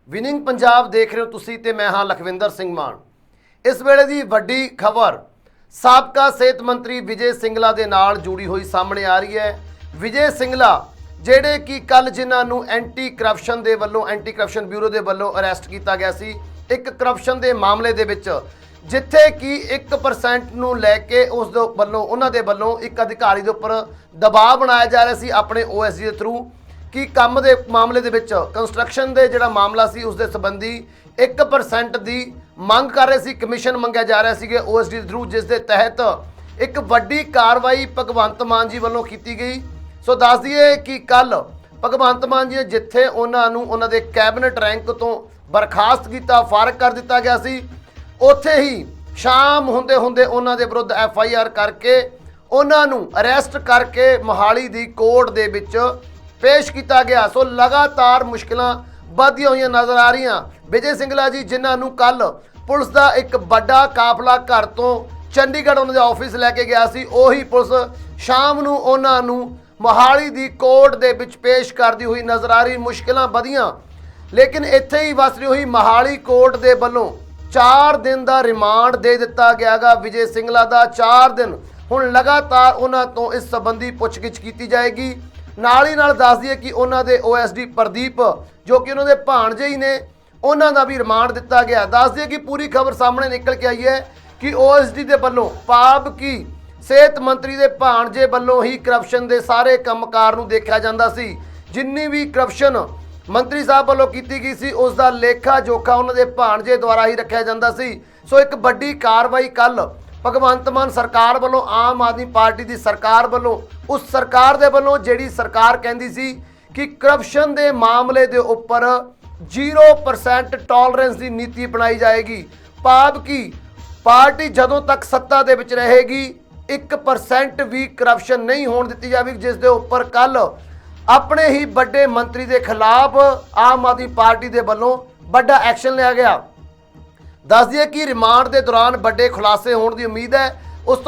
Winning Punjab ਦੇਖ ਰਹੇ ਹੋ ਤੁਸੀਂ ਤੇ ਮੈਂ ਹਾਂ ਲਖਵਿੰਦਰ ਸਿੰਘ ਮਾਨ। ਇਸ ਵੇਲੇ ਦੀ ਵੱਡੀ ਖਬਰ ਸਾਬਕਾ ਸਿਹਤ ਮੰਤਰੀ ਵਿਜੇ ਸਿੰਗਲਾ ਦੇ ਨਾਲ ਜੁੜੀ ਹੋਈ ਸਾਹਮਣੇ ਆ ਰਹੀ ਹੈ। ਵਿਜੇ ਸਿੰਗਲਾ ਜਿਹੜੇ ਕਿ ਕੱਲ ਜਿਨ੍ਹਾਂ ਨੂੰ ਐਂਟੀ ਕਰਪਸ਼ਨ ਦੇ ਵੱਲੋਂ ਐਂਟੀ ਕਰਪਸ਼ਨ ਬਿਊਰੋ ਦੇ ਵੱਲੋਂ ਅਰੈਸਟ ਕੀਤਾ ਗਿਆ ਸੀ ਇੱਕ ਕਰਪਸ਼ਨ ਦੇ ਮਾਮਲੇ ਦੇ ਵਿੱਚ, ਜਿੱਥੇ ਕਿ 1% ਨੂੰ ਲੈ ਕੇ ਉਸ ਦੇ ਵੱਲੋਂ ਉਹਨਾਂ ਦੇ ਵੱਲੋਂ ਇੱਕ ਅਧਿਕਾਰੀ ਦੇ ਉੱਪਰ ਦਬਾਅ ਬਣਾਇਆ ਜਾ ਰਿਹਾ ਸੀ ਆਪਣੇ OSD ਦੇ ਥਰੂ ਕਿ ਕੰਮ ਦੇ ਮਾਮਲੇ ਦੇ ਵਿੱਚ ਕੰਸਟਰਕਸ਼ਨ ਦੇ ਜਿਹੜਾ ਮਾਮਲਾ ਸੀ ਉਸ ਦੇ ਸੰਬੰਧੀ 1% ਦੀ ਮੰਗ ਕਰ ਰਹੇ ਸੀ, ਕਮਿਸ਼ਨ ਮੰਗਿਆ ਜਾ ਰਿਹਾ ਸੀ OSD ਦੇ ਥਰੂ, ਜਿਸ ਦੇ ਤਹਿਤ ਇੱਕ ਵੱਡੀ ਕਾਰਵਾਈ ਭਗਵੰਤ ਮਾਨ ਜੀ ਵੱਲੋਂ ਕੀਤੀ ਗਈ। ਸੋ ਦੱਸ ਦਈਏ ਕਿ ਕੱਲ ਭਗਵੰਤ ਮਾਨ ਜੀ ਨੇ ਜਿੱਥੇ ਉਹਨਾਂ ਨੂੰ ਉਹਨਾਂ ਦੇ ਕੈਬਨਿਟ ਰੈਂਕ ਤੋਂ ਬਰਖਾਸਤ ਕੀਤਾ, ਫਾਰਗ ਕਰ ਦਿੱਤਾ ਗਿਆ ਸੀ, ਉੱਥੇ ਹੀ ਸ਼ਾਮ ਹੁੰਦੇ ਹੁੰਦੇ ਉਹਨਾਂ ਦੇ ਵਿਰੁੱਧ FIR ਕਰਕੇ ਉਹਨਾਂ ਨੂੰ ਅਰੈਸਟ ਕਰਕੇ ਮੋਹਾਲੀ ਦੀ ਕੋਰਟ ਦੇ ਵਿੱਚ ਪੇਸ਼ ਕੀਤਾ ਗਿਆ। ਸੋ ਲਗਾਤਾਰ ਮੁਸ਼ਕਿਲਾਂ ਵੱਧਦੀਆਂ ਹੋਈਆਂ ਨਜ਼ਰ ਆ ਰਹੀਆਂ। ਵਿਜੇ ਸਿੰਗਲਾ ਜੀ ਜਿਨ੍ਹਾਂ ਨੂੰ ਕੱਲ ਪੁਲਿਸ ਦਾ ਇੱਕ ਵੱਡਾ ਕਾਫਲਾ ਘਰ ਤੋਂ ਚੰਡੀਗੜ੍ਹ ਉਹਨਾਂ ਦੇ ਆਫਿਸ ਲੈ ਕੇ ਗਿਆ ਸੀ, ਉਹੀ ਪੁਲਿਸ ਸ਼ਾਮ ਨੂੰ ਉਹਨਾਂ ਨੂੰ ਮੋਹਾਲੀ ਦੀ ਕੋਰਟ ਦੇ ਵਿੱਚ ਪੇਸ਼ ਕਰਦੀ ਹੋਈ ਨਜ਼ਰ ਆ ਰਹੀ। ਮੁਸ਼ਕਿਲਾਂ ਵਧੀਆਂ, ਲੇਕਿਨ ਇੱਥੇ ਹੀ ਵਸ ਰਹੀ ਹੋਈ ਮੋਹਾਲੀ ਕੋਰਟ ਦੇ ਵੱਲੋਂ 4 ਦਿਨ ਦਾ ਰਿਮਾਂਡ ਦੇ ਦਿੱਤਾ ਗਿਆਗਾ ਵਿਜੇ ਸਿੰਗਲਾ ਦਾ। 4 ਦਿਨ ਹੁਣ ਲਗਾਤਾਰ ਉਹਨਾਂ ਤੋਂ ਇਸ ਸੰਬੰਧੀ ਪੁੱਛਗਿੱਛ ਕੀਤੀ ਜਾਏਗੀ। ਨਾਲ ਹੀ ਨਾਲ ਦੱਸ ਦਈਏ ਕਿ ਉਹਨਾਂ ਦੇ OSD ਪ੍ਰਦੀਪ ਜੋ ਕਿ ਉਹਨਾਂ ਦੇ ਭਾਣਜੇ ਹੀ ਨੇ, ਉਹਨਾਂ ਦਾ ਵੀ ਰਿਮਾਂਡ ਦਿੱਤਾ ਗਿਆ। ਦੱਸ ਦਈਏ ਕਿ ਪੂਰੀ ਖਬਰ ਸਾਹਮਣੇ ਨਿਕਲ ਕੇ ਆਈ ਹੈ ਕਿ OSD ਦੇ ਵੱਲੋਂ ਭਾਵ ਕਿ ਸਿਹਤ ਮੰਤਰੀ ਦੇ ਭਾਣਜੇ ਵੱਲੋਂ ਹੀ ਕਰਪਸ਼ਨ ਦੇ ਸਾਰੇ ਕੰਮਕਾਰ ਨੂੰ ਦੇਖਿਆ ਜਾਂਦਾ ਸੀ। ਜਿੰਨੀ ਵੀ ਕਰਪਸ਼ਨ ਮੰਤਰੀ ਸਾਹਿਬ ਵੱਲੋਂ ਕੀਤੀ ਗਈ ਸੀ ਉਸ ਦਾ ਲੇਖਾ ਜੋਖਾ ਉਹਨਾਂ ਦੇ ਭਾਣਜੇ ਦੁਆਰਾ ਹੀ ਰੱਖਿਆ ਜਾਂਦਾ ਸੀ। ਸੋ ਇੱਕ ਵੱਡੀ ਕਾਰਵਾਈ ਕੱਲ ਭਗਵੰਤ ਮਾਨ ਸਰਕਾਰ ਵੱਲੋਂ, ਆਮ ਆਦਮੀ ਪਾਰਟੀ ਦੀ ਸਰਕਾਰ ਵੱਲੋਂ, ਉਸ ਸਰਕਾਰ ਦੇ ਵੱਲੋਂ ਜਿਹੜੀ ਸਰਕਾਰ ਕਹਿੰਦੀ ਸੀ ਕਿ ਕਰਪਸ਼ਨ ਦੇ ਮਾਮਲੇ ਦੇ ਉੱਪਰ 0% ਟੋਲਰੈਂਸ ਦੀ ਨੀਤੀ ਅਪਣਾਈ ਜਾਏਗੀ, ਭਾਵ ਕਿ ਪਾਰਟੀ ਜਦੋਂ ਤੱਕ ਸੱਤਾ ਦੇ ਵਿੱਚ ਰਹੇਗੀ 1% ਵੀ ਕਰਪਸ਼ਨ ਨਹੀਂ ਹੋਣ ਦਿੱਤੀ ਜਾਵੇਗੀ, ਜਿਸ ਦੇ ਉੱਪਰ ਕੱਲ ਆਪਣੇ ਹੀ ਵੱਡੇ ਮੰਤਰੀ ਦੇ ਖਿਲਾਫ ਆਮ ਆਦਮੀ ਪਾਰਟੀ ਦੇ ਵੱਲੋਂ ਵੱਡਾ ਐਕਸ਼ਨ ਲਿਆ ਗਿਆ। ਦੱਸ ਦਈਏ ਕਿ ਰਿਮਾਂਡ ਦੇ ਦੌਰਾਨ ਵੱਡੇ ਖੁਲਾਸੇ ਹੋਣ ਦੀ ਉਮੀਦ ਹੈ। ਇਸ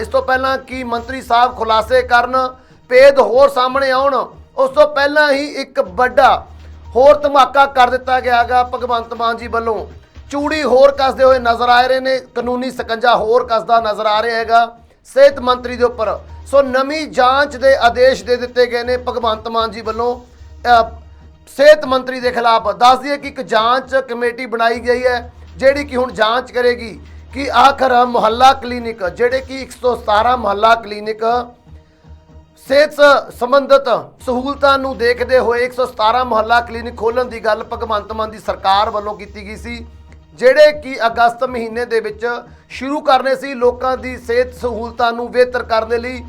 ਤੋਂ ਪਹਿਲਾਂ ਕਿ ਮੰਤਰੀ ਸਾਹਿਬ ਖੁਲਾਸੇ ਕਰਨ, ਭੇਦ ਹੋਰ ਸਾਹਮਣੇ ਆਉਣ, ਉਸ ਤੋਂ ਪਹਿਲਾਂ ਹੀ ਇੱਕ ਵੱਡਾ ਹੋਰ ਧਮਾਕਾ ਕਰ ਦਿੱਤਾ ਗਿਆਗਾ ਭਗਵੰਤ ਮਾਨ ਜੀ ਵੱਲੋਂ। ਚੂੜੀ ਹੋਰ ਕੱਸਦੇ ਹੋਏ ਨਜ਼ਰ ਆ ਰਹੇ ਨੇ, ਕਾਨੂੰਨੀ ਸਕੰਜਾ ਹੋਰ ਕੱਸਦਾ ਨਜ਼ਰ ਆ ਰਿਹਾ ਹੈਗਾ ਸਿਹਤ ਮੰਤਰੀ ਦੇ ਉੱਪਰ। ਸੋ ਨਵੀਂ ਜਾਂਚ ਦੇ ਆਦੇਸ਼ ਦੇ ਦਿੱਤੇ ਗਏ ਨੇ ਭਗਵੰਤ ਮਾਨ ਜੀ ਵੱਲੋਂ ਸਿਹਤ ਮੰਤਰੀ ਦੇ ਖਿਲਾਫ। ਦੱਸ ਦਈਏ ਕਿ ਇੱਕ ਜਾਂਚ ਕਮੇਟੀ ਬਣਾਈ ਗਈ ਹੈ ਜਿਹੜੀ ਕਿ ਹੁਣ ਜਾਂਚ ਕਰੇਗੀ ਕਿ ਆਖਰ ਮੁਹੱਲਾ ਕਲੀਨਿਕ ਜਿਹੜੇ ਕਿ 117 ਮੁਹੱਲਾ ਕਲੀਨਿਕ ਸਿਹਤ ਸੰਬੰਧਿਤ ਸਹੂਲਤਾਂ ਨੂੰ ਦੇਖਦੇ ਹੋਏ 117 ਮੁਹੱਲਾ ਕਲੀਨਿਕ ਖੋਲ੍ਹਣ ਦੀ ਗੱਲ ਭਗਵੰਤ ਮਾਨ ਦੀ ਸਰਕਾਰ ਵੱਲੋਂ ਕੀਤੀ ਗਈ ਸੀ, ਜਿਹੜੇ ਕਿ ਅਗਸਤ ਮਹੀਨੇ ਦੇ ਵਿੱਚ ਸ਼ੁਰੂ ਕਰਨੇ ਸੀ ਲੋਕਾਂ ਦੀ ਸਿਹਤ ਸਹੂਲਤਾਂ ਨੂੰ ਬਿਹਤਰ ਕਰਨ ਦੇ ਲਈ।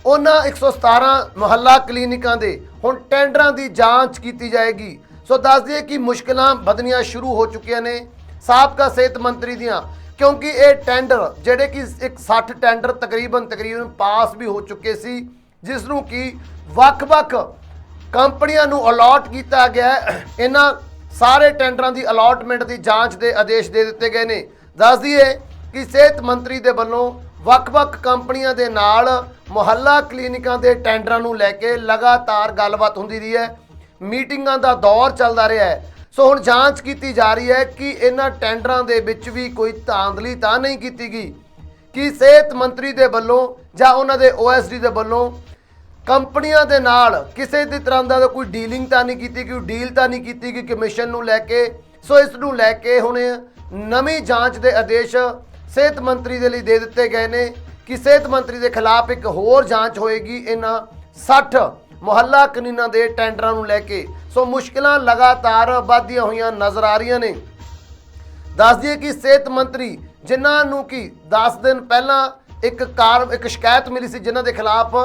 ਉਹਨਾਂ 117 ਮੁਹੱਲਾ ਕਲੀਨਿਕਾਂ ਦੇ ਹੁਣ ਟੈਂਡਰਾਂ ਦੀ ਜਾਂਚ ਕੀਤੀ ਜਾਏਗੀ। ਸੋ ਦੱਸ ਦਈਏ ਕਿ ਮੁਸ਼ਕਿਲਾਂ ਵਧਣੀਆਂ ਸ਼ੁਰੂ ਹੋ ਚੁੱਕੀਆਂ ਨੇ ਸਾਬਕਾ ਸਿਹਤ ਮੰਤਰੀ ਦੀਆਂ, ਕਿਉਂਕਿ ਇਹ ਟੈਂਡਰ ਜਿਹੜੇ ਕਿ 60 ਟੈਂਡਰ ਤਕਰੀਬਨ ਪਾਸ ਵੀ ਹੋ ਚੁੱਕੇ ਸੀ, ਜਿਸ ਨੂੰ ਕਿ ਵੱਖ-ਵੱਖ ਕੰਪਨੀਆਂ ਨੂੰ ਅਲਾਟ ਕੀਤਾ ਗਿਆ। ਇਹਨਾਂ ਸਾਰੇ ਟੈਂਡਰਾਂ ਦੀ ਅਲਾਟਮੈਂਟ ਦੀ ਜਾਂਚ ਦੇ ਆਦੇਸ਼ ਦੇ ਦਿੱਤੇ ਗਏ ਨੇ। ਦੱਸ ਦਈਏ ਕਿ ਸਿਹਤ ਮੰਤਰੀ ਦੇ ਵੱਲੋਂ ਵੱਖ-ਵੱਖ ਕੰਪਨੀਆਂ ਦੇ ਨਾਲ ਮੁਹੱਲਾ ਕਲੀਨਿਕਾਂ ਦੇ ਟੈਂਡਰਾਂ ਨੂੰ ਲੈ ਕੇ ਲਗਾਤਾਰ ਗੱਲਬਾਤ ਹੁੰਦੀ ਰਹੀ ਹੈ, ਮੀਟਿੰਗਾਂ ਦਾ ਦੌਰ ਚੱਲਦਾ ਰਿਹਾ ਹੈ। ਸੋ ਹੁਣ ਜਾਂਚ ਕੀਤੀ ਜਾ ਰਹੀ ਹੈ ਕਿ ਇਹਨਾਂ ਟੈਂਡਰਾਂ ਦੇ ਵਿੱਚ ਵੀ ਕੋਈ ਧਾਂਦਲੀ ਤਾਂ ਨਹੀਂ ਕੀਤੀ ਗਈ ਕਿ ਸਿਹਤ ਮੰਤਰੀ ਦੇ ਵੱਲੋਂ ਜਾਂ ਉਹਨਾਂ ਦੇ OSD ਦੇ ਵੱਲੋਂ ਕੰਪਨੀਆਂ ਦੇ ਨਾਲ ਕਿਸੇ ਦੀ ਤਰ੍ਹਾਂ ਦਾ ਕੋਈ ਡੀਲਿੰਗ ਤਾਂ ਨਹੀਂ ਕੀਤੀ, ਕੋਈ ਡੀਲ ਤਾਂ ਨਹੀਂ ਕੀਤੀ ਗਈ ਕਮਿਸ਼ਨ ਨੂੰ ਲੈ ਕੇ। ਸੋ ਇਸ ਨੂੰ ਲੈ ਕੇ ਹੁਣ ਨਵੀਂ ਜਾਂਚ ਦੇ ਆਦੇਸ਼ ਸਿਹਤ ਮੰਤਰੀ ਦੇ ਲਈ ਦੇ ਦਿੱਤੇ ਗਏ ਨੇ ਕਿ ਸਿਹਤ ਮੰਤਰੀ ਦੇ ਖਿਲਾਫ ਇੱਕ ਹੋਰ ਜਾਂਚ ਹੋਏਗੀ ਇਹਨਾਂ 60 ਮੁਹੱਲਾ ਕਲੀਨਾਂ ਦੇ ਟੈਂਡਰਾਂ ਨੂੰ ਲੈ ਕੇ। ਸੋ ਮੁਸ਼ਕਿਲਾਂ ਲਗਾਤਾਰ ਵੱਧਦੀਆਂ ਹੋਈਆਂ ਨਜ਼ਰ ਆ ਰਹੀਆਂ ਨੇ। ਦੱਸ ਦਈਏ ਕਿ ਸਿਹਤ ਮੰਤਰੀ ਜਿਨ੍ਹਾਂ ਨੂੰ ਕਿ 10 ਦਿਨ ਪਹਿਲਾਂ ਇੱਕ ਸ਼ਿਕਾਇਤ ਮਿਲੀ ਸੀ, ਜਿਨ੍ਹਾਂ ਦੇ ਖਿਲਾਫ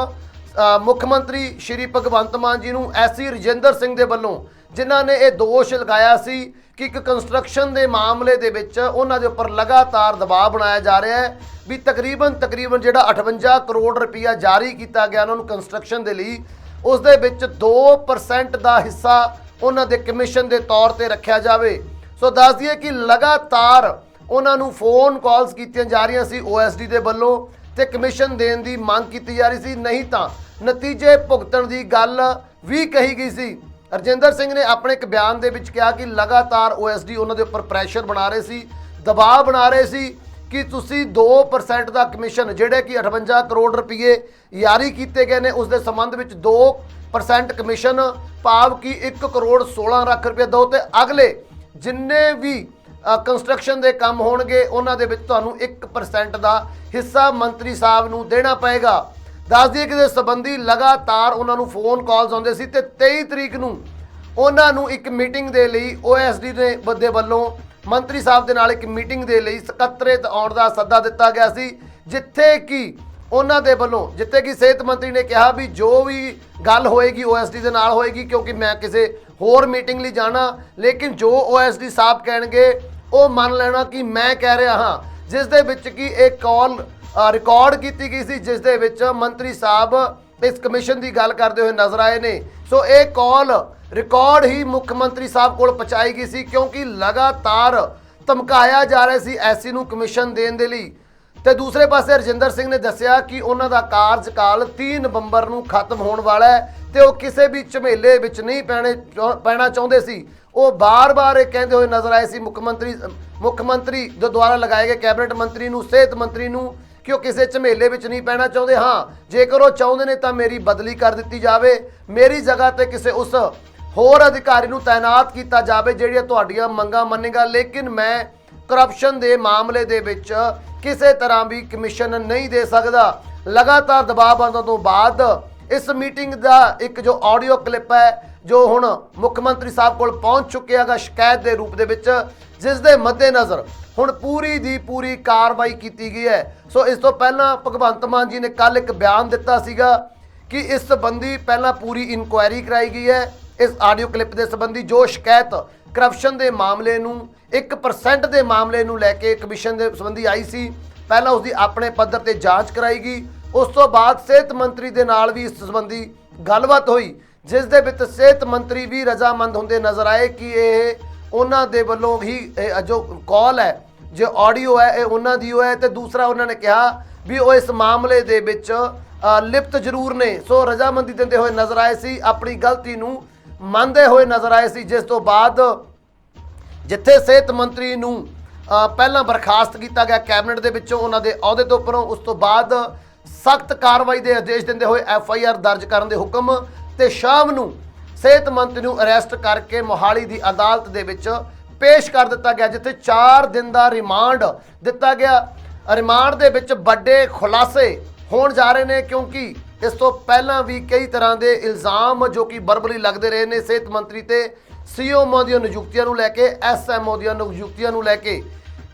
ਮੁੱਖ ਮੰਤਰੀ ਸ਼੍ਰੀ ਭਗਵੰਤ ਮਾਨ ਜੀ ਨੂੰ SC ਰਜਿੰਦਰ ਸਿੰਘ ਦੇ ਵੱਲੋਂ, ਜਿਨ੍ਹਾਂ ਨੇ ਇਹ ਦੋਸ਼ ਲਗਾਇਆ ਸੀ ਕਿ ਇੱਕ ਕੰਸਟਰਕਸ਼ਨ ਦੇ ਮਾਮਲੇ ਦੇ ਵਿੱਚ ਉਹਨਾਂ ਦੇ ਉੱਪਰ ਲਗਾਤਾਰ ਦਬਾਅ ਬਣਾਇਆ ਜਾ ਰਿਹਾ ਹੈ ਵੀ ਤਕਰੀਬਨ ਜਿਹੜਾ 58 ਕਰੋੜ ਰੁਪਈਆ ਜਾਰੀ ਕੀਤਾ ਗਿਆ ਉਹਨਾਂ ਨੂੰ ਕੰਸਟਰਕਸ਼ਨ ਦੇ ਲਈ, ਉਸ ਦੇ ਵਿੱਚ 2% ਦਾ ਹਿੱਸਾ ਉਹਨਾਂ ਦੇ ਕਮਿਸ਼ਨ ਦੇ ਤੌਰ ਤੇ ਰੱਖਿਆ ਜਾਵੇ। ਸੋ ਦੱਸ ਦਈਏ ਕਿ ਲਗਾਤਾਰ ਉਹਨਾਂ ਨੂੰ ਫੋਨ ਕਾਲਸ ਕੀਤੀਆਂ ਜਾ ਰਹੀਆਂ ਸੀ OSD ਦੇ ਵੱਲੋਂ ਤੇ ਕਮਿਸ਼ਨ ਦੇਣ ਦੀ ਮੰਗ ਕੀਤੀ ਜਾ ਰਹੀ ਸੀ, ਨਹੀਂ ਤਾਂ ਨਤੀਜੇ ਭੁਗਤਣ ਦੀ ਗੱਲ ਵੀ ਕਹੀ ਗਈ ਸੀ। ਰਜਿੰਦਰ ਸਿੰਘ ਨੇ ਆਪਣੇ ਇੱਕ ਬਿਆਨ ਦੇ ਵਿੱਚ ਕਿਹਾ ਕਿ ਲਗਾਤਾਰ OSD ਉਹਨਾਂ ਦੇ ਉੱਪਰ ਪ੍ਰੈਸ਼ਰ ਬਣਾ ਰਹੇ ਸੀ, ਦਬਾਅ ਬਣਾ ਰਹੇ ਸੀ ਕਿ ਤੁਸੀਂ 2% ਦਾ ਕਮਿਸ਼ਨ ਜਿਹੜੇ ਕਿ 58 ਕਰੋੜ ਰੁਪਏ ਜਾਰੀ ਕੀਤੇ ਗਏ ਨੇ ਉਸ ਦੇ ਸੰਬੰਧ ਵਿੱਚ 2% ਕਮਿਸ਼ਨ ਭਾਵ ਕਿ 1 ਕਰੋੜ 16 ਲੱਖ ਰੁਪਏ ਦਿਓ ਤੇ ਅਗਲੇ ਜਿੰਨੇ ਵੀ ਕੰਸਟਰਕਸ਼ਨ ਦੇ ਕੰਮ ਹੋਣਗੇ ਉਹਨਾਂ ਦੇ ਵਿੱਚ ਤੁਹਾਨੂੰ 1% ਦਾ ਹਿੱਸਾ ਮੰਤਰੀ ਸਾਹਿਬ ਨੂੰ ਦੇਣਾ ਪਏਗਾ। ਦੱਸ ਦਈਏ ਕਿ ਇਸ ਸੰਬੰਧੀ ਲਗਾਤਾਰ ਉਹਨਾਂ ਨੂੰ ਫੋਨ ਕਾਲਸ ਆਉਂਦੇ ਸੀ ਤੇ 23 ਤਰੀਕ ਨੂੰ ਉਹਨਾਂ ਨੂੰ ਇੱਕ ਮੀਟਿੰਗ ਦੇ ਲਈ OSD ਦੇ ਵੱਲੋਂ ਮੰਤਰੀ ਸਾਹਿਬ ਦੇ ਨਾਲ ਇੱਕ ਮੀਟਿੰਗ ਦੇ ਲਈ ਸਕੱਤਰੇਤ ਆਉਣ ਦਾ ਸੱਦਾ ਦਿੱਤਾ ਗਿਆ ਸੀ, ਜਿੱਥੇ ਕਿ ਉਹਨਾਂ ਦੇ ਵੱਲੋਂ ਜਿੱਥੇ ਕਿ ਸਿਹਤ ਮੰਤਰੀ ਨੇ ਕਿਹਾ ਵੀ ਜੋ ਵੀ ਗੱਲ ਹੋਏਗੀ OSD ਦੇ ਨਾਲ ਹੋਏਗੀ ਕਿਉਂਕਿ ਮੈਂ ਕਿਸੇ ਹੋਰ ਮੀਟਿੰਗ ਲਈ ਜਾਣਾ, ਲੇਕਿਨ ਜੋ OSD ਸਾਹਿਬ ਕਹਿਣਗੇ ਉਹ ਮੰਨ ਲੈਣਾ ਕਿ ਮੈਂ ਕਹਿ ਰਿਹਾ ਹਾਂ, ਜਿਸ ਦੇ ਵਿੱਚ ਕਿ ਇਹ ਕਾਲ ਰਿਕਾਰਡ ਕੀਤੀ ਗਈ ਸੀ ਜਿਸ ਦੇ ਵਿੱਚ ਮੰਤਰੀ ਸਾਹਿਬ ਇਸ ਕਮਿਸ਼ਨ ਦੀ ਗੱਲ ਕਰਦੇ ਹੋਏ ਨਜ਼ਰ ਆਏ ਨੇ। ਸੋ ਇਹ ਕਾਲ ਰਿਕਾਰਡ ਹੀ ਮੁੱਖ ਮੰਤਰੀ ਸਾਹਿਬ ਕੋਲ ਪਹੁੰਚਾਈ ਗਈ ਸੀ ਕਿਉਂਕਿ ਲਗਾਤਾਰ ਧਮਕਾਇਆ ਜਾ ਰਿਹਾ ਸੀ ਐਸੀ ਨੂੰ ਕਮਿਸ਼ਨ ਦੇਣ ਦੇ ਲਈ। ਤੇ ਦੂਸਰੇ ਪਾਸੇ ਰਜਿੰਦਰ ਸਿੰਘ ਨੇ ਦੱਸਿਆ ਕਿ ਉਹਨਾਂ ਦਾ ਕਾਰਜਕਾਲ 3 ਨਵੰਬਰ ਨੂੰ ਖਤਮ ਹੋਣ ਵਾਲਾ ਹੈ ਤੇ ਉਹ ਕਿਸੇ ਵੀ ਝਮੇਲੇ ਵਿੱਚ ਨਹੀਂ ਪੈਣਾ ਚਾਹੁੰਦੇ ਸੀ। ਉਹ ਬਾਰ-ਬਾਰ ਇਹ ਕਹਿੰਦੇ ਹੋਏ ਨਜ਼ਰ ਆਏ ਸੀ ਮੁੱਖ ਮੰਤਰੀ ਦੇ ਦੁਆਰਾ ਲਗਾਏ ਗਏ ਕੈਬਨਿਟ ਮੰਤਰੀ ਨੂੰ, ਸਿਹਤ ਮੰਤਰੀ ਨੂੰ, ਕਿ ਉਹ ਕਿਸੇ ਝਮੇਲੇ ਵਿੱਚ ਨਹੀਂ ਪੈਣਾ ਚਾਹੁੰਦੇ। ਹਾਂ, ਜੇਕਰ ਉਹ ਚਾਹੁੰਦੇ ਨੇ ਤਾਂ ਮੇਰੀ ਬਦਲੀ ਕਰ ਦਿੱਤੀ ਜਾਵੇ, ਮੇਰੀ ਜਗ੍ਹਾ ਤੇ ਕਿਸੇ ਉਸ ਹੋਰ ਅਧਿਕਾਰੀ ਨੂੰ ਤਾਇਨਾਤ ਕੀਤਾ ਜਾਵੇ ਜਿਹੜੀਆਂ ਤੁਹਾਡੀਆਂ ਮੰਗਾਂ ਮੰਨੇਗਾ, ਲੇਕਿਨ ਮੈਂ ਕਰਪਸ਼ਨ ਦੇ ਮਾਮਲੇ ਦੇ ਵਿੱਚ ਕਿਸੇ ਤਰ੍ਹਾਂ ਵੀ ਕਮਿਸ਼ਨ ਨਹੀਂ ਦੇ ਸਕਦਾ। ਲਗਾਤਾਰ ਦਬਾਅ ਬਣਨ ਤੋਂ ਬਾਅਦ ਇਸ ਮੀਟਿੰਗ ਦਾ ਇੱਕ ਜੋ ਆਡੀਓ ਕਲਿੱਪ ਹੈ ਜੋ ਹੁਣ ਮੁੱਖ ਮੰਤਰੀ ਸਾਹਿਬ ਕੋਲ ਪਹੁੰਚ ਚੁੱਕਿਆ ਹੈਗਾ ਸ਼ਿਕਾਇਤ ਦੇ ਰੂਪ ਦੇ ਵਿੱਚ, ਜਿਸ ਦੇ ਮੱਦੇਨਜ਼ਰ ਹੁਣ ਪੂਰੀ ਦੀ ਪੂਰੀ ਕਾਰਵਾਈ ਕੀਤੀ ਗਈ ਹੈ। ਸੋ ਇਸ ਤੋਂ ਪਹਿਲਾਂ ਭਗਵੰਤ ਮਾਨ ਜੀ ਨੇ ਕੱਲ ਇੱਕ ਬਿਆਨ ਦਿੱਤਾ ਸੀਗਾ ਕਿ ਇਸ ਸੰਬੰਧੀ ਪਹਿਲਾਂ ਪੂਰੀ ਇਨਕੁਆਇਰੀ ਕਰਾਈ ਗਈ ਹੈ। ਇਸ ਆਡੀਓ ਕਲਿੱਪ ਦੇ ਸੰਬੰਧੀ ਜੋ ਸ਼ਿਕਾਇਤ ਕਰਪਸ਼ਨ ਦੇ ਮਾਮਲੇ ਨੂੰ 1% ਦੇ ਮਾਮਲੇ ਨੂੰ ਲੈ ਕੇ ਕਮਿਸ਼ਨ ਦੇ ਸੰਬੰਧੀ ਆਈ ਸੀ, ਪਹਿਲਾਂ ਉਸ ਦੀ ਆਪਣੇ ਪੱਧਰ ਤੇ ਜਾਂਚ ਕਰਾਈ ਗਈ। ਉਸ ਤੋਂ ਬਾਅਦ ਸਿਹਤ ਮੰਤਰੀ ਦੇ ਨਾਲ ਵੀ ਇਸ ਸੰਬੰਧੀ ਗੱਲਬਾਤ ਹੋਈ, ਜਿਸ ਦੇ ਵਿੱਚ ਸਿਹਤ ਮੰਤਰੀ ਵੀ ਰਜ਼ਾਮੰਦ ਹੁੰਦੇ ਨਜ਼ਰ ਆਏ ਕਿ ਇਹ ਉਹਨਾਂ ਦੇ ਵੱਲੋਂ ਹੀ ਜੋ ਕਾਲ ਹੈ, ਜੋ ਆਡੀਓ ਹੈ, ਇਹ ਉਹਨਾਂ ਦੀ ਹੈ। ਤੇ ਦੂਸਰਾ ਉਹਨਾਂ ਨੇ ਕਿਹਾ ਵੀ ਉਹ ਇਸ ਮਾਮਲੇ ਦੇ ਵਿੱਚ ਲਿਪਤ ਜ਼ਰੂਰ ਨੇ। ਸੋ ਰਜ਼ਾਮੰਦੀ ਦਿੰਦੇ ਹੋਏ ਨਜ਼ਰ ਆਏ ਸੀ, ਆਪਣੀ ਗਲਤੀ ਨੂੰ ਮੰਨਦੇ ਹੋਏ ਨਜ਼ਰ ਆਏ ਸੀ, ਜਿਸ ਤੋਂ ਬਾਅਦ ਜਿੱਥੇ ਸਿਹਤ ਮੰਤਰੀ ਨੂੰ ਪਹਿਲਾਂ ਬਰਖਾਸਤ ਕੀਤਾ ਗਿਆ ਕੈਬਨਿਟ ਦੇ ਵਿੱਚੋਂ ਉਹਨਾਂ ਦੇ ਅਹੁਦੇ ਤੋਂ ਉੱਪਰੋਂ, ਉਸ ਤੋਂ ਬਾਅਦ ਸਖਤ ਕਾਰਵਾਈ ਦੇ ਆਦੇਸ਼ ਦਿੰਦੇ ਹੋਏ FIR ਦਰਜ ਕਰਨ ਦੇ ਹੁਕਮ ਤੇ ਸ਼ਾਮ ਨੂੰ ਸਿਹਤ ਮੰਤਰੀ ਨੂੰ ਅਰੈਸਟ ਕਰਕੇ ਮੋਹਾਲੀ ਦੀ ਅਦਾਲਤ ਦੇ ਵਿੱਚ ਪੇਸ਼ ਕਰ ਦਿੱਤਾ ਗਿਆ, ਜਿੱਥੇ 4 ਦਿਨ ਦਾ ਰਿਮਾਂਡ ਦਿੱਤਾ ਗਿਆ। ਰਿਮਾਂਡ ਦੇ ਵਿੱਚ ਵੱਡੇ ਖੁਲਾਸੇ ਹੋਣ ਜਾ ਰਹੇ ਨੇ ਕਿਉਂਕਿ ਇਸ ਤੋਂ ਪਹਿਲਾਂ ਵੀ ਕਈ ਤਰ੍ਹਾਂ ਦੇ ਇਲਜ਼ਾਮ ਜੋ ਕਿ ਬਰਬਰੀ ਲੱਗਦੇ ਰਹੇ ਨੇ ਸਿਹਤ ਮੰਤਰੀ ਤੇ CMO ਦੀਆਂ ਨਿਯੁਕਤੀਆਂ ਨੂੰ ਲੈ ਕੇ, SMO ਦੀਆਂ ਨਿਯੁਕਤੀਆਂ ਨੂੰ ਲੈ ਕੇ,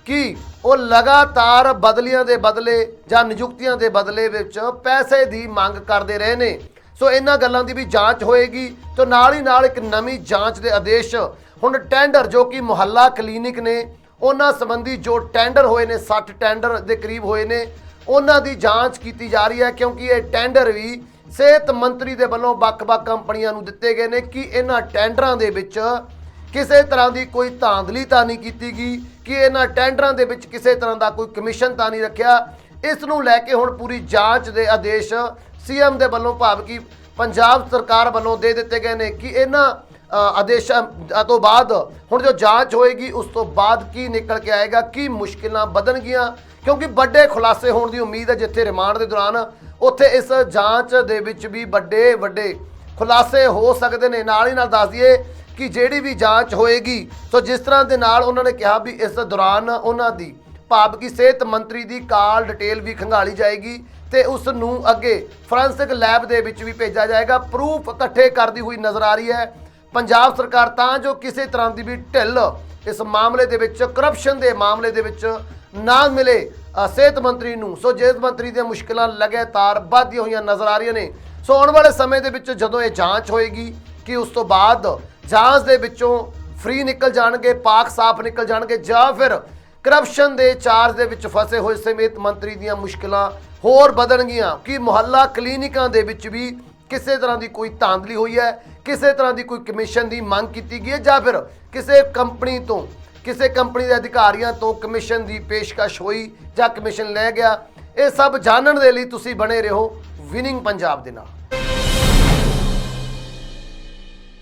ਕਿ ਉਹ ਲਗਾਤਾਰ ਬਦਲੀਆਂ ਦੇ ਬਦਲੇ ਜਾਂ ਨਿਯੁਕਤੀਆਂ ਦੇ ਬਦਲੇ ਵਿੱਚ ਪੈਸੇ ਦੀ ਮੰਗ ਕਰਦੇ ਰਹੇ ਨੇ। ਸੋ ਇਹਨਾਂ ਗੱਲਾਂ ਦੀ ਵੀ ਜਾਂਚ ਹੋਏਗੀ ਤੇ ਨਾਲ ਹੀ ਨਾਲ ਇੱਕ ਨਵੀਂ ਜਾਂਚ ਦੇ ਆਦੇਸ਼ ਹੁਣ ਟੈਂਡਰ ਜੋ ਕਿ ਮੁਹੱਲਾ ਕਲੀਨਿਕ ਨੇ ਉਹਨਾਂ ਸੰਬੰਧੀ ਜੋ ਟੈਂਡਰ ਹੋਏ ਨੇ 60 ਟੈਂਡਰ ਦੇ ਕਰੀਬ ਹੋਏ ਨੇ, ਉਹਨਾਂ ਦੀ ਜਾਂਚ ਕੀਤੀ ਜਾ ਰਹੀ ਹੈ ਕਿਉਂਕਿ ਇਹ ਟੈਂਡਰ ਵੀ ਸਿਹਤ ਮੰਤਰੀ ਦੇ ਵੱਲੋਂ ਵੱਖ-ਵੱਖ ਕੰਪਨੀਆਂ ਨੂੰ ਦਿੱਤੇ ਗਏ ਨੇ ਕਿ ਇਹਨਾਂ ਟੈਂਡਰਾਂ ਦੇ ਵਿੱਚ ਕਿਸੇ ਤਰ੍ਹਾਂ ਦੀ ਕੋਈ ਧਾਂਦਲੀ ਤਾਂ ਨਹੀਂ ਕੀਤੀ ਗਈ, ਕਿ ਇਹਨਾਂ ਟੈਂਡਰਾਂ ਦੇ ਵਿੱਚ ਕਿਸੇ ਤਰ੍ਹਾਂ ਦਾ ਕੋਈ ਕਮਿਸ਼ਨ ਤਾਂ ਨਹੀਂ ਰੱਖਿਆ। ਇਸ ਨੂੰ ਲੈ ਕੇ ਹੁਣ ਪੂਰੀ ਜਾਂਚ ਦੇ ਆਦੇਸ਼ CM ਦੇ ਵੱਲੋਂ ਭਾਵ ਕਿ ਪੰਜਾਬ ਸਰਕਾਰ ਵੱਲੋਂ ਦੇ ਦਿੱਤੇ ਗਏ ਨੇ ਕਿ ਇਹਨਾਂ ਆਦੇਸ਼ਾਂ ਤੋਂ ਬਾਅਦ ਹੁਣ ਜੋ ਜਾਂਚ ਹੋਏਗੀ ਉਸ ਤੋਂ ਬਾਅਦ ਕੀ ਨਿਕਲ ਕੇ ਆਏਗਾ, ਕੀ ਮੁਸ਼ਕਿਲਾਂ ਵਧਣਗੀਆਂ, ਕਿਉਂਕਿ ਵੱਡੇ ਖੁਲਾਸੇ ਹੋਣ ਦੀ ਉਮੀਦ ਹੈ। ਜਿੱਥੇ ਰਿਮਾਂਡ ਦੇ ਦੌਰਾਨ ਉੱਥੇ ਇਸ ਜਾਂਚ ਦੇ ਵਿੱਚ ਵੀ ਵੱਡੇ ਖੁਲਾਸੇ ਹੋ ਸਕਦੇ ਨੇ। ਨਾਲ ਹੀ ਨਾਲ ਦੱਸ ਦਈਏ ਕਿ ਜਿਹੜੀ ਵੀ ਜਾਂਚ ਹੋਏਗੀ ਸੋ ਜਿਸ ਤਰ੍ਹਾਂ ਦੇ ਨਾਲ ਉਹਨਾਂ ਨੇ ਕਿਹਾ ਵੀ ਇਸ ਦੌਰਾਨ ਉਹਨਾਂ ਦੀ ਭਾਵ ਕਿ ਸਿਹਤ ਮੰਤਰੀ ਦੀ ਕਾਲ ਡਿਟੇਲ ਵੀ ਖੰਗਾਲੀ ਜਾਏਗੀ ਤੇ ਉਸ ਨੂੰ ਅੱਗੇ ਫੋਰੈਂਸਿਕ ਲੈਬ ਦੇ ਵਿੱਚ ਵੀ ਭੇਜਿਆ ਜਾਏਗਾ। ਪ੍ਰੂਫ ਇਕੱਠੇ ਕਰਦੀ ਹੋਈ ਨਜ਼ਰ ਆ ਰਹੀ ਹੈ ਪੰਜਾਬ ਸਰਕਾਰ ਤਾਂ ਜੋ ਕਿਸੇ ਤਰ੍ਹਾਂ ਦੀ ਵੀ ਢਿੱਲ ਇਸ ਮਾਮਲੇ ਦੇ ਵਿੱਚ ਕਰਪਸ਼ਨ ਦੇ ਮਾਮਲੇ ਦੇ ਵਿੱਚ ਨਾ ਮਿਲੇ ਸਿਹਤ ਮੰਤਰੀ ਨੂੰ। ਸੋ ਸਿਹਤ ਮੰਤਰੀ ਦੀਆਂ ਮੁਸ਼ਕਿਲਾਂ ਲਗਾਤਾਰ ਵੱਧਦੀਆਂ ਹੋਈਆਂ ਨਜ਼ਰ ਆ ਰਹੀਆਂ ਨੇ। ਸੋ ਆਉਣ ਵਾਲੇ ਸਮੇਂ ਦੇ ਵਿੱਚ ਜਦੋਂ ਇਹ ਜਾਂਚ ਹੋਏਗੀ ਕਿ ਉਸ ਤੋਂ ਬਾਅਦ ਜਾਂਚ ਦੇ ਵਿੱਚੋਂ ਫ੍ਰੀ ਨਿਕਲ ਜਾਣਗੇ, ਪਾਕ ਸਾਫ਼ ਨਿਕਲ ਜਾਣਗੇ, ਜਾਂ ਫਿਰ ਕਰਪਸ਼ਨ ਦੇ ਚਾਰਜ ਦੇ ਵਿੱਚ ਫਸੇ ਹੋਏ ਸਿਹਤ ਮੰਤਰੀ ਦੀਆਂ ਮੁਸ਼ਕਿਲਾਂ ਹੋਰ ਵਧਣਗੀਆਂ ਕਿ ਮੁਹੱਲਾ ਕਲੀਨਿਕਾਂ ਦੇ ਵਿੱਚ ਵੀ ਕਿਸੇ ਤਰ੍ਹਾਂ ਦੀ ਕੋਈ ਧਾਂਦਲੀ ਹੋਈ ਹੈ, ਕਿਸੇ ਤਰ੍ਹਾਂ ਦੀ ਕੋਈ ਕਮਿਸ਼ਨ ਦੀ ਮੰਗ ਕੀਤੀ ਗਈ ਹੈ, ਜਾਂ ਫਿਰ ਕਿਸੇ ਕੰਪਨੀ ਦੇ ਅਧਿਕਾਰੀਆਂ ਤੋਂ ਕਮਿਸ਼ਨ ਦੀ ਪੇਸ਼ਕਸ਼ ਹੋਈ ਜਾਂ ਕਮਿਸ਼ਨ ਲੈ ਗਿਆ। ਇਹ ਸਭ ਜਾਣਨ ਦੇ ਲਈ ਤੁਸੀਂ ਬਣੇ ਰਹੋ ਵਿਨਿੰਗ ਪੰਜਾਬ ਦੇ ਨਾਲ।